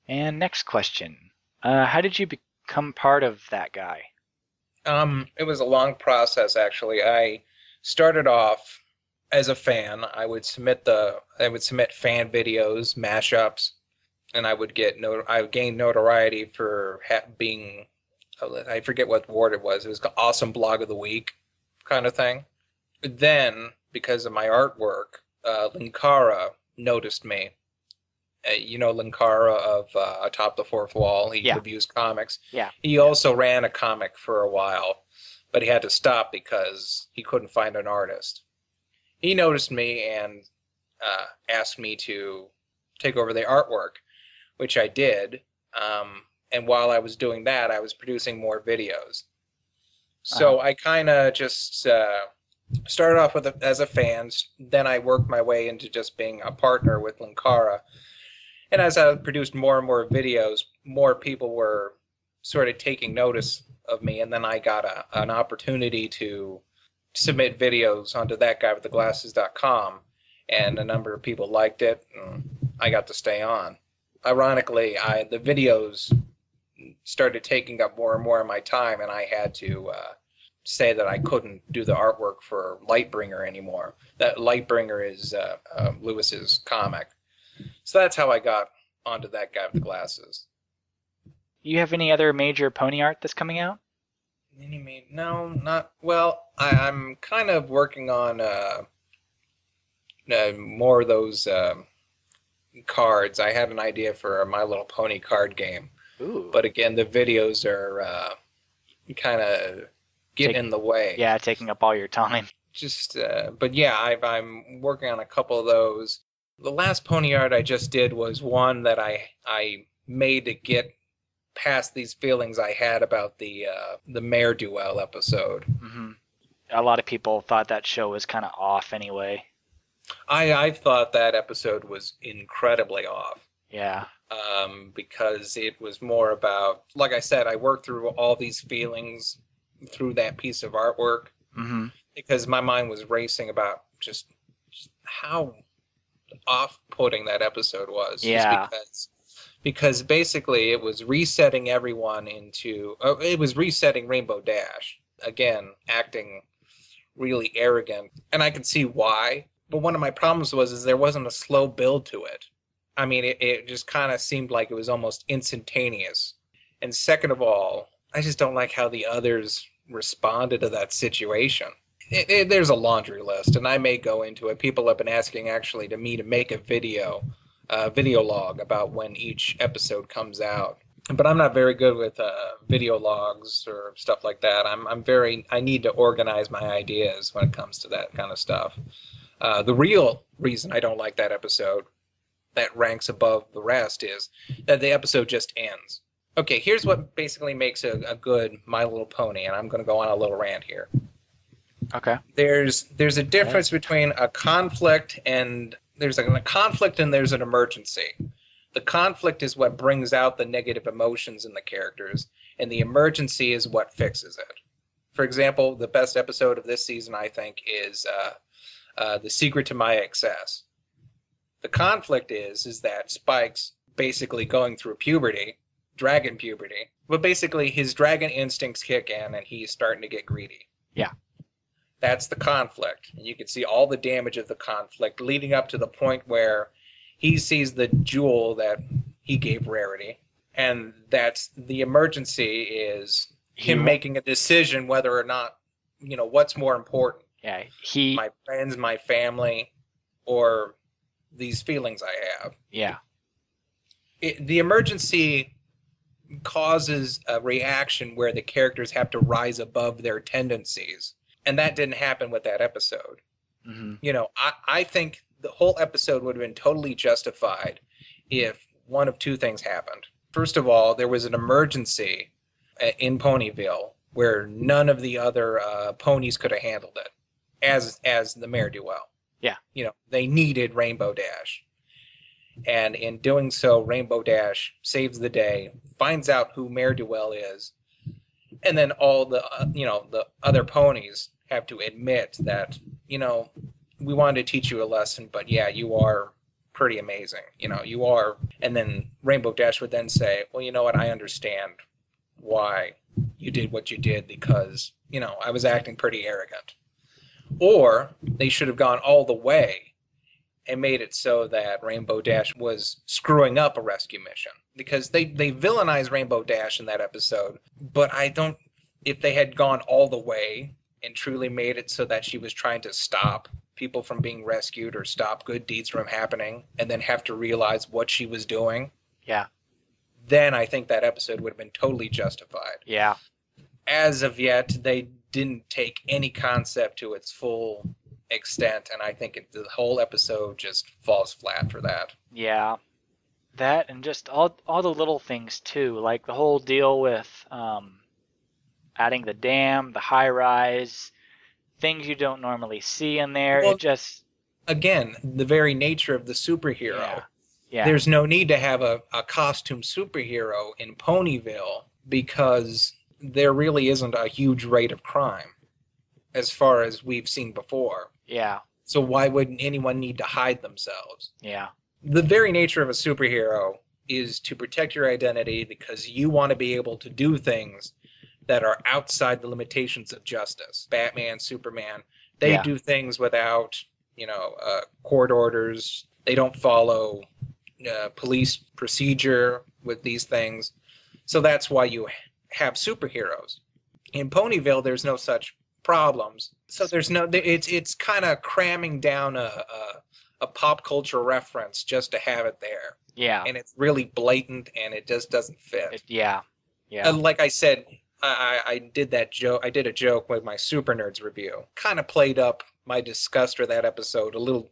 And next question. How did you become part of that guy? It was a long process actually. I started off as a fan. I would submit fan videos, mashups, and I would gain notoriety for being I forget what word it was. It was the awesome blog of the week kind of thing. Then, because of my artwork, Linkara noticed me. You know Linkara of Atop the Fourth Wall. He Yeah, reviews comics. yeah. He also ran a comic for a while, but he had to stop because he couldn't find an artist. He noticed me and asked me to take over the artwork, which I did. And while I was doing that, I was producing more videos. Uh-huh. So I kind of just started off as a fan. Then I worked my way into just being a partner with Linkara. And as I produced more and more videos, more people were sort of taking notice of me. And then I got an opportunity to submit videos onto thatguy.com, and a number of people liked it, and I got to stay on. Ironically, the videos started taking up more and more of my time, and I had to say that I couldn't do the artwork for Lightbringer anymore. That Lightbringer is Lewis's comic. So that's how I got onto that guy with the glasses. You have any other major pony art that's coming out? No, not well. I'm kind of working on more of those cards. I had an idea for a My Little Pony card game, Ooh. but again, the videos are kind of getting Take, in the way. yeah, taking up all your time. But yeah, I'm working on a couple of those. The last pony art I just did was one that I made to get past these feelings I had about the Mare Duel episode. Hmm. A lot of people thought that show was kind of off anyway. I thought that episode was incredibly off. Yeah. Because it was more about, like I said, I worked through all these feelings through that piece of artwork Hmm. because my mind was racing about just how off-putting that episode was. Just Yeah. because basically it was resetting everyone into it was resetting Rainbow Dash again, acting really arrogant, and I could see why. But one of my problems was is there wasn't a slow build to it. I mean, it just kind of seemed like it was almost instantaneous. And second of all, I just don't like how the others responded to that situation. There's a laundry list, and I may go into it. People have been asking actually to me to make a video log about when each episode comes out. But I'm not very good with video logs or stuff like that. I need to organize my ideas when it comes to that kind of stuff. The real reason I don't like that episode that ranks above the rest is that the episode just ends. Okay, here's what basically makes a good My Little Pony, and I'm going to go on a little rant here. Okay. There's a Go ahead. difference between a conflict and there's a conflict and there's an emergency. The conflict is what brings out the negative emotions in the characters, and the emergency is what fixes it. For example, the best episode of this season, I think, is The Secret to My Excess. The conflict is that Spike's basically going through puberty, dragon puberty, but basically his dragon instincts kick in and he's starting to get greedy. Yeah. That's the conflict. And you can see all the damage of the conflict leading up to the point where he sees the jewel that he gave Rarity. And that's the emergency is He. him making a decision whether or not, what's more important, Yeah. He. my friends, my family, or these feelings I have. Yeah. The emergency causes a reaction where the characters have to rise above their tendencies. And that didn't happen with that episode. Hmm. I think the whole episode would have been totally justified if one of two things happened. First of all, there was an emergency in Ponyville where none of the other ponies could have handled it as the Mare Duel. Yeah. They needed Rainbow Dash. And in doing so, Rainbow Dash saves the day, finds out who Mare Duel is, and then all the other ponies have to admit that we wanted to teach you a lesson, but yeah, you are pretty amazing. You know, you are. And then Rainbow Dash would then say, well, you know what? I understand why you did what you did because, you know, I was acting pretty arrogant. Or they should have gone all the way and made it so that Rainbow Dash was screwing up a rescue mission. Because they villainized Rainbow Dash in that episode, but I don't. If they had gone all the way and truly made it so that she was trying to stop people from being rescued or stop good deeds from happening and then have to realize what she was doing, Yeah. then I think that episode would have been totally justified. Yeah. As of yet, they didn't take any concept to its full extent, and I think the whole episode just falls flat for that. Yeah. That and just all the little things too, like the whole deal with adding the dam, the high rise, things you don't normally see in there. Well, It just again, the very nature of the superhero. yeah. Yeah. There's no need to have a costume superhero in Ponyville because there really isn't a huge rate of crime as far as we've seen before. Yeah. So why wouldn't anyone need to hide themselves? Yeah. The very nature of a superhero is to protect your identity because you want to be able to do things that are outside the limitations of justice. Batman, Superman, they Yeah. do things without, court orders. They don't follow police procedure with these things. So that's why you have superheroes. In Ponyville, there's no such problems. So there's no. It's kind of cramming down a pop culture reference just to have it there. Yeah. And it's really blatant, and it just doesn't fit. Yeah. Yeah. Like I said, I did that joke. I did a joke with my Super Nerds review. Kind of played up my disgust for that episode a little,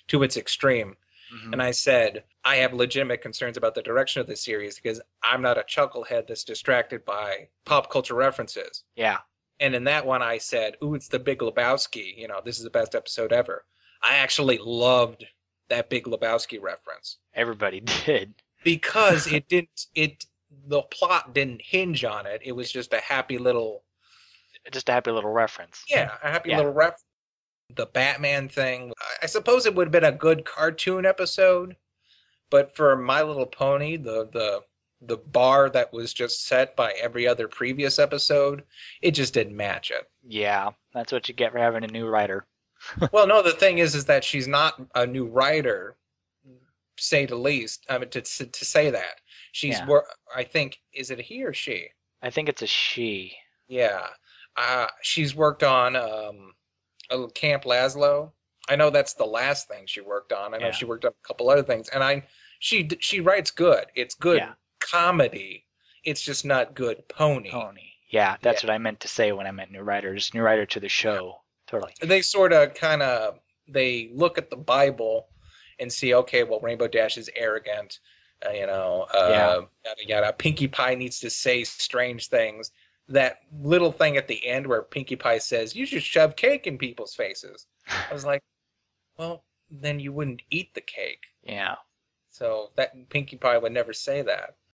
to its extreme. Mhm. And I said, I have legitimate concerns about the direction of the series because I'm not a chucklehead that's distracted by pop culture references. Yeah. And in that one, I said, ooh, it's the Big Lebowski. This is the best episode ever. I actually loved that Big Lebowski reference Everybody did. because the plot didn't hinge on it. It was just a happy little, Just a happy little reference. a happy Yeah. little reference. The Batman thing, I suppose it would have been a good cartoon episode, but for My Little Pony, the bar that was just set by every other previous episode, it just didn't match it. Yeah. That's what you get for having a new writer. Well, no, the thing is that she's not a new writer, say the least. I mean, to say that she's, Yeah. I think, is it a he or she? I think it's a she. Yeah, she's worked on Camp Laszlo. I know that's the last thing she worked on. I know Yeah. she worked on a couple other things, and she writes good. It's good Yeah. comedy. It's just not good pony. Pony. Yeah, that's what I meant to say when I meant new writer. Just new writer to the show. Totally. They sort of they look at the Bible and see, okay, well, Rainbow Dash is arrogant, yada yada. Pinkie Pie needs to say strange things. That little thing at the end where Pinkie Pie says, "You should shove cake in people's faces." I was like, well, then you wouldn't eat the cake. Yeah. So that Pinkie Pie would never say that.